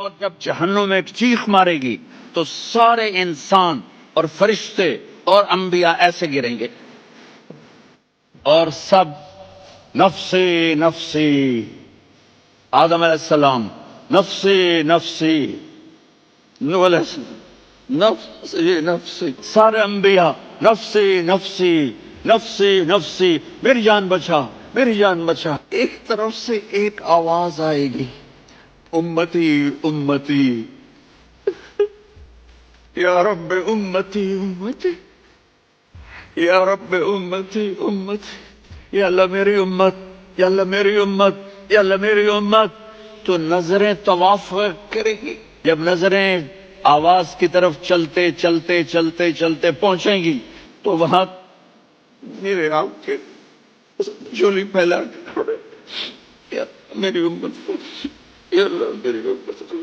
قیامت جب جہنم ایک چیخ مارے گی تو سارے انسان اور فرشتے اور انبیاء ایسے گریں گے اور سب نفسی نفسی، آدم علیہ السلام نفسی نفسی، نوح علیہ السلام نفسی نفسی، سارے انبیاء نفسی نفسی نفسی نفسی، میری جان بچا میری جان بچا۔ ایک طرف سے ایک آواز آئے گی، امتی امتی، یا رب امتی امتی، یا رب امتی امتی، یا اللہ میری امت، یا اللہ میری امت، یا اللہ میری امت۔ تو نظریں طواف کرے گی، جب نظریں آواز کی طرف چلتے چلتے چلتے چلتے پہنچیں گی تو وہاں میرے آپ کے جولی پھیلا کے کھڑے، یا میری امت کو، یا اللہ میری امت کو۔